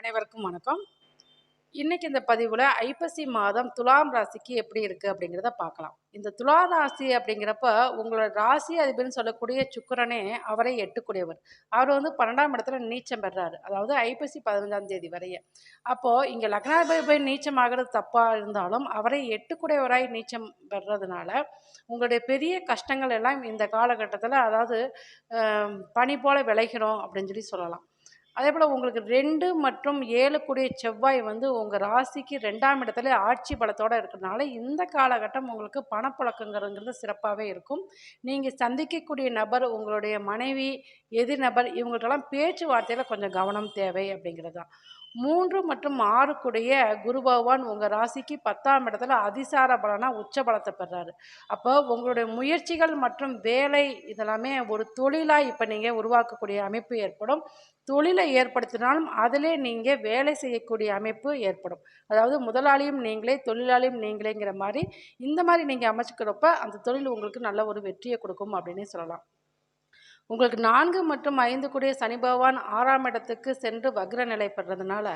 அனைவருக்கும் வணக்கம். இன்னைக்கு இந்த பதிவுல ஐப்பசி மாதம் துலாம் ராசிக்கு எப்படி இருக்கு அப்படிங்கிறத பார்க்கலாம். இந்த துலாம் ராசி அப்படிங்கிறப்ப உங்களோட ராசி அதிபதினு சொல்லக்கூடிய சுக்கிரனே அவரே 8 அவர் வந்து 12ஆம் இடத்துல நீச்சம் பெறாரு. அதாவது ஐப்பசி 15ஆம் தேதி வரைய. அப்போ இங்க லக்னாதிபதி போய் நீச்சம் ஆகிறது தப்பா இருந்தாலும் அவரை 8 நீச்சம் பெறதுனால உங்களுடைய பெரிய கஷ்டங்கள் எல்லாம் இந்த காலகட்டத்தில் அதாவது பனி போல விளைகிறோம் அப்படின்னு சொல்லலாம். அதே போல் உங்களுக்கு 2 மற்றும் 7 கூடிய செவ்வாய் வந்து உங்கள் ராசிக்கு 2ஆம் இடத்துல ஆட்சி பலத்தோடு இருக்கிறதுனால இந்த காலகட்டம் உங்களுக்கு பணப்புழக்கங்கிறது சிறப்பாகவே இருக்கும். நீங்கள் சந்திக்கக்கூடிய நபர் உங்களுடைய மனைவி, எதிர் நபர் இவங்கள்ட்டெல்லாம் பேச்சுவார்த்தையில் கொஞ்சம் கவனம் தேவை அப்படிங்கிறது தான். 3 மற்றும் 6 கூடிய குரு பகவான் உங்கள் ராசிக்கு 10ஆம் இடத்துல அதிசார பலனா உச்ச பலத்தை பெறாரு. அப்போ உங்களுடைய முயற்சிகள் மற்றும் வேலை இதெல்லாமே ஒரு தொழிலாக இப்போ நீங்கள் உருவாக்கக்கூடிய அமைப்பு ஏற்படும். தொழிலை ஏற்படுத்தினாலும் அதிலே நீங்கள் வேலை செய்யக்கூடிய அமைப்பு ஏற்படும். அதாவது முதலாளியும் நீங்களே தொழிலாளியும் நீங்களேங்கிற மாதிரி இந்த மாதிரி நீங்கள் அமைச்சுக்கிறப்ப அந்த தொழில் உங்களுக்கு நல்ல ஒரு வெற்றியை கொடுக்கும் அப்படின்னே சொல்லலாம். உங்களுக்கு 4 மற்றும் 5 கூடிய சனி பகவான் 6ஆம் இடத்துக்கு சென்று வக்ர நிலை பெறதுனால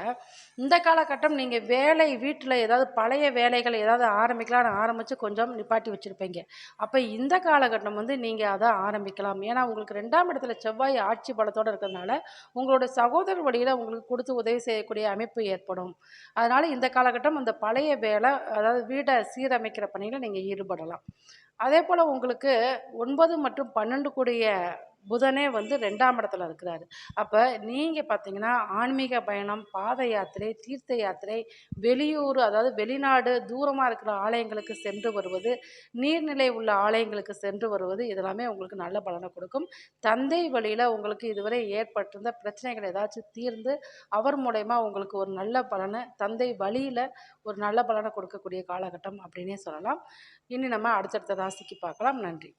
இந்த காலகட்டம் நீங்கள் வேலை வீட்டில் ஏதாவது பழைய வேலைகள் ஏதாவது ஆரம்பிக்கலாம்னு ஆரம்பித்து கொஞ்சம் நிப்பாட்டி வச்சுருப்பீங்க. அப்போ இந்த காலகட்டம் வந்து நீங்கள் அதை ஆரம்பிக்கலாம். ஏன்னா உங்களுக்கு 2ஆம் இடத்துல செவ்வாய் ஆட்சி பலத்தோடு இருக்கிறதுனால உங்களோட சகோதரர் வழியில் உங்களுக்கு கொடுத்து உதவி செய்யக்கூடிய அமைப்பு ஏற்படும். அதனால் இந்த காலகட்டம் அந்த பழைய வேலை அதாவது வீடை சீரமைக்கிற பணியில் நீங்கள் ஈடுபடலாம். அதே போல் உங்களுக்கு 9 மற்றும் 12 கூடிய புதனே வந்து 2ஆம் இடத்துல இருக்கிறாரு. அப்போ நீங்கள் பார்த்தீங்கன்னா ஆன்மீக பயணம், பாத யாத்திரை, தீர்த்த யாத்திரை, வெளியூர் அதாவது வெளிநாடு தூரமாக இருக்கிற ஆலயங்களுக்கு சென்று வருவது, நீர்நிலை உள்ள ஆலயங்களுக்கு சென்று வருவது இதெல்லாமே உங்களுக்கு நல்ல பலனை கொடுக்கும். தந்தை வழியில் உங்களுக்கு இதுவரை ஏற்பட்டிருந்த பிரச்சனைகள் ஏதாச்சும் தீர்ந்து அவர் மூலயமா உங்களுக்கு ஒரு நல்ல பலனை தந்தை வழியில் ஒரு நல்ல பலனை கொடுக்கக்கூடிய காலகட்டம் அப்படின்னே சொல்லலாம். இனி நம்ம அடுத்தடுத்த ராசிக்கு பார்க்கலாம். நன்றி.